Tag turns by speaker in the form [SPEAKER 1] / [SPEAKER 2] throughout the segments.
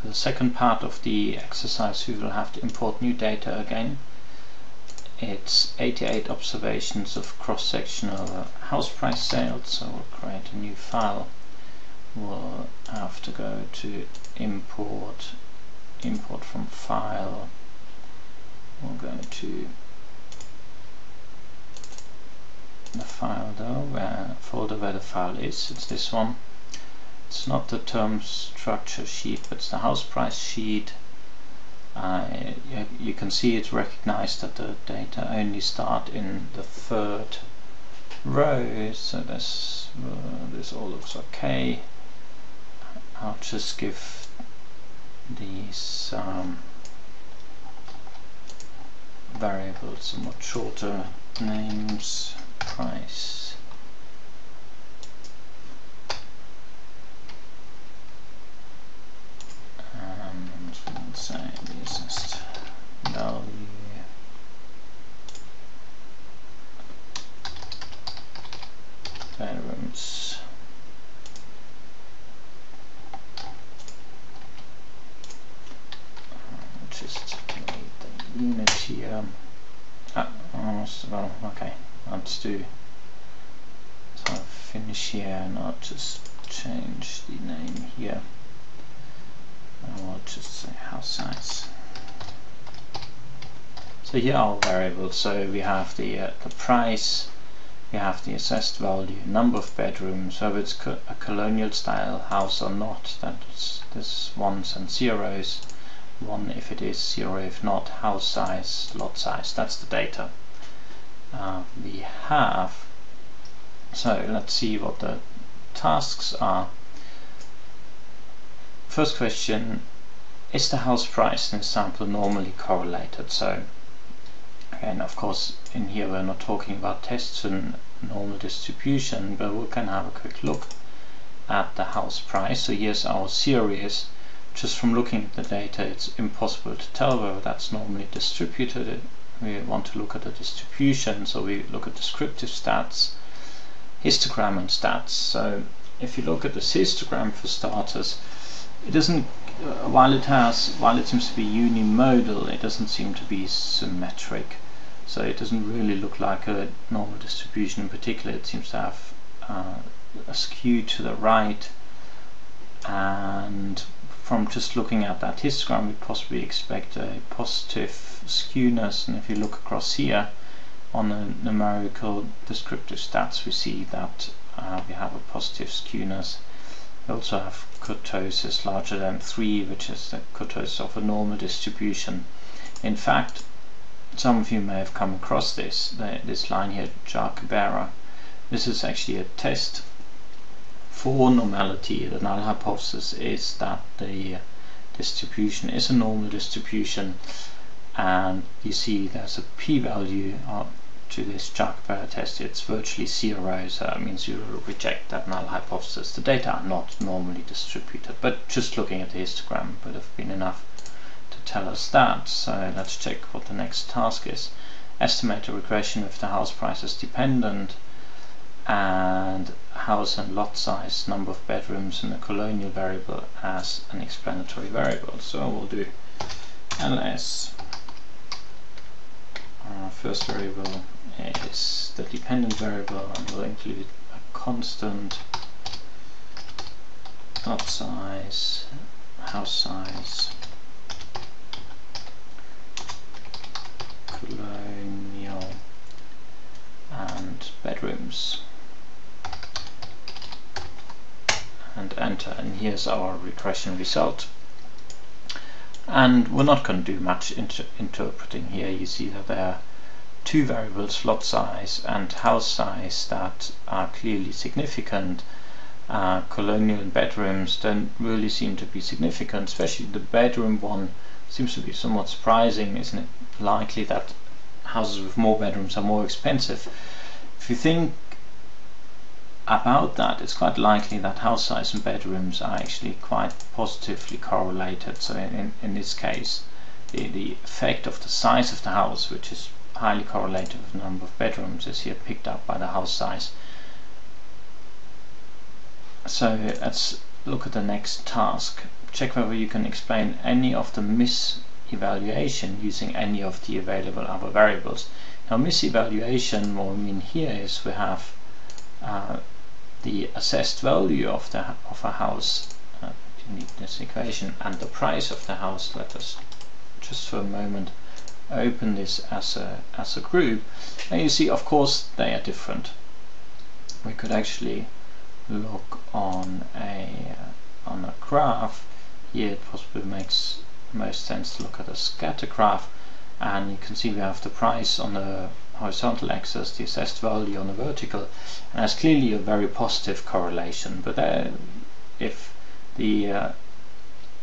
[SPEAKER 1] For the second part of the exercise, we will have to import new data again. It's 88 observations of cross-sectional house price sales, so we'll create a new file. We'll have to go to import from file. We'll go to the file though, folder where the file is. It's this one. It's not the term structure sheet, but it's the house price sheet. You can see it's recognized that the data only start in the third row, so this all looks okay. I'll just give these variables somewhat shorter names. Price and we'll say this is value bedrooms. Just create the unit here. Well, okay. Let's do so. Finish here, and I'll just change the name here. I'll just say house size. So here are our variables. So we have the price, we have the assessed value, number of bedrooms, whether it's a colonial style house or not. That's this ones and zeros. 1 if it is, 0 if not. House size, lot size. That's the data we have. So let's see what the tasks are. First question, is the house price in the sample normally correlated? So again, of course, in here we're not talking about tests and normal distribution, but we can have a quick look at the house price. So here's our series. Just from looking at the data, it's impossible to tell whether that's normally distributed. We want to look at the distribution, so we look at descriptive stats, histogram and stats. So if you look at this histogram for starters, it doesn't, while it seems to be unimodal, it doesn't seem to be symmetric. So it doesn't really look like a normal distribution. In particular, it seems to have a skew to the right, and from just looking at that histogram, we possibly expect a positive skewness. And if you look across here on the numerical descriptive stats, we see that we have a positive skewness. We also have kurtosis larger than 3, which is the kurtosis of a normal distribution. In fact, some of you may have come across this line here, Jar-Cabrera. This is actually a test for normality. The null hypothesis is that the distribution is a normal distribution, and you see there's a p-value to this Jar-Cabrera test. It's virtually 0, so that means you reject that null hypothesis. The data are not normally distributed, but just looking at the histogram would have been enough to tell us that. So let's check what the next task is. Estimate a regression if the house price is dependent, and house and lot size, number of bedrooms, and the colonial variable as an explanatory variable. So we'll do ls. Our first variable is the dependent variable, and we'll include a constant, lot size, house size, colonial, and bedrooms, and enter. And here's our regression result. And we're not going to do much interpreting here. You see that there are two variables, lot size and house size, that are clearly significant. Colonial and bedrooms don't really seem to be significant, especially the bedroom one seems to be somewhat surprising. Isn't it likely that houses with more bedrooms are more expensive? If you think about that, it's quite likely that house size and bedrooms are actually quite positively correlated. So in this case, the effect of the size of the house, which is highly correlated with the number of bedrooms, is here picked up by the house size. So let's look at the next task. check whether you can explain any of the misevaluation using any of the available other variables. Now misevaluation, what we mean here is we have the assessed value of a house, you need this equation, and the price of the house. Let us just for a moment open this as a group, and you see of course they are different. We could actually look on a graph. Here it possibly makes most sense to look at a scatter graph, and you can see we have the price on the horizontal axis, the assessed value on the vertical, and that's clearly a very positive correlation. But if the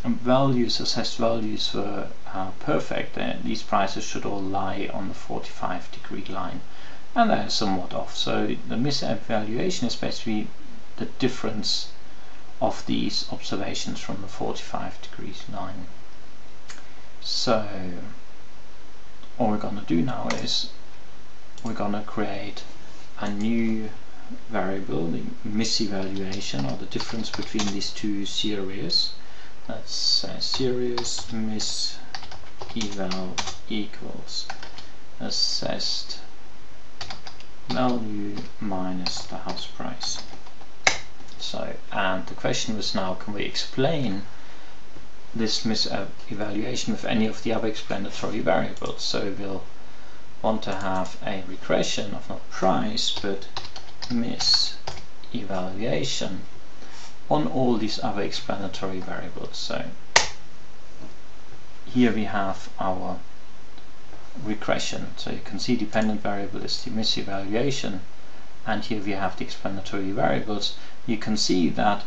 [SPEAKER 1] assessed values were perfect, these prices should all lie on the 45-degree line, and they're somewhat off. So the misevaluation is basically the difference of these observations from the 45-degree line. So what we're going to do now is we're going to create a new variable, the misevaluation, or the difference between these two series. Let's say series miseval equals assessed value minus the house price. So, and the question was now, can we explain this misevaluation with any of the other explanatory variables? So we'll want to have a regression of not price but misevaluation on all these other explanatory variables. So here we have our regression. So you can see dependent variable is the misevaluation, and here we have the explanatory variables. You can see that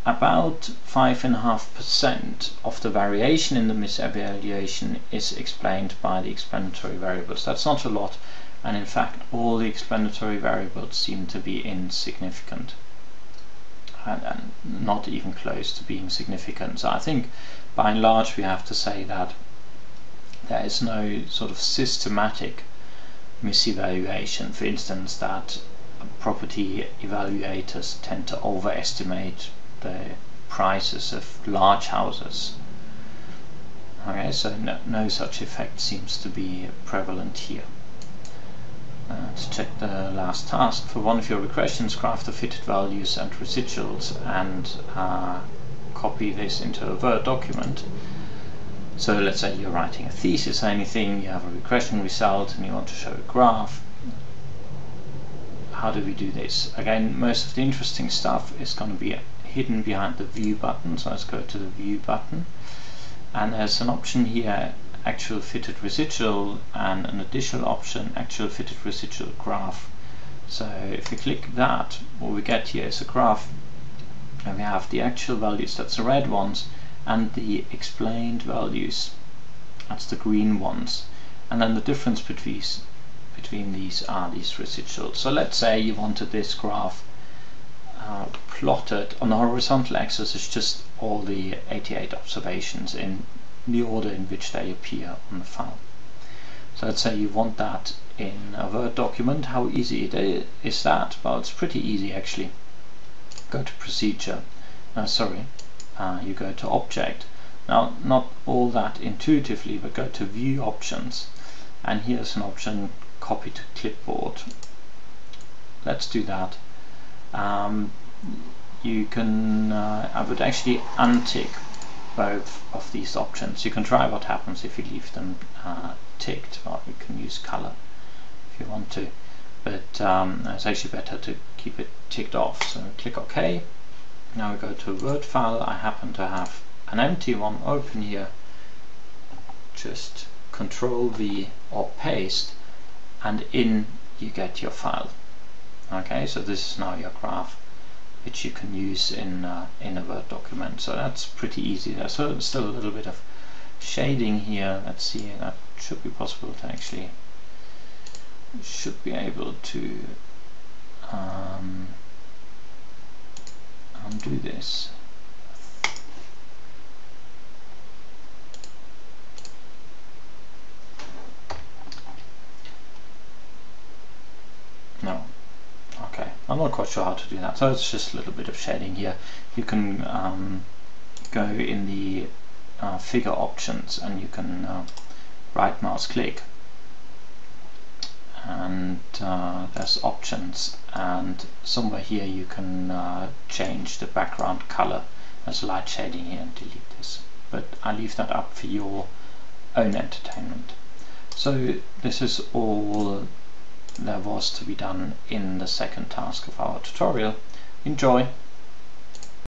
[SPEAKER 1] about 5.5% of the variation in the misevaluation is explained by the explanatory variables. That's not a lot, and in fact all the explanatory variables seem to be insignificant and not even close to being significant. So I think by and large we have to say that there is no sort of systematic misevaluation. For instance, that property evaluators tend to overestimate the prices of large houses. Okay, so no such effect seems to be prevalent here. Let's check the last task. For one of your regressions, graph the fitted values and residuals and copy this into a Word document. So let's say you're writing a thesis or anything, you have a regression result and you want to show a graph. How do we do this? Again, most of the interesting stuff is going to be hidden behind the View button, so let's go to the View button, and there's an option here, actual fitted residual, and an additional option, actual fitted residual graph. So if we click that, what we get here is a graph, and we have the actual values, that's the red ones, and the explained values, that's the green ones, and then the difference between these are these residuals. So let's say you wanted this graph plotted on the horizontal axis is just all the 88 observations in the order in which they appear on the file. So let's say you want that in a Word document. How easy is that? Well, it's pretty easy actually. Go to procedure, you go to object. Now, not all that intuitively, but go to view options, and here's an option, copy to clipboard. Let's do that. You can, I would actually untick both of these options. You can try what happens if you leave them ticked, or you can use color if you want to, but it's actually better to keep it ticked off. So click OK. Now we go to a Word file. I happen to have an empty one open here. Just Control V or paste, and in you get your file. Okay, so this is now your graph, which you can use in a Word document. So that's pretty easy. There's still a little bit of shading here. Let's see, that should be possible to actually, should be able to undo this. No. Okay, I'm not quite sure how to do that, so it's just a little bit of shading here. You can go in the figure options, and you can right mouse click, and there's options, and somewhere here you can change the background color. There's light shading here, and delete this, but I leave that up for your own entertainment. So this is all there was to be done in the second task of our tutorial. Enjoy!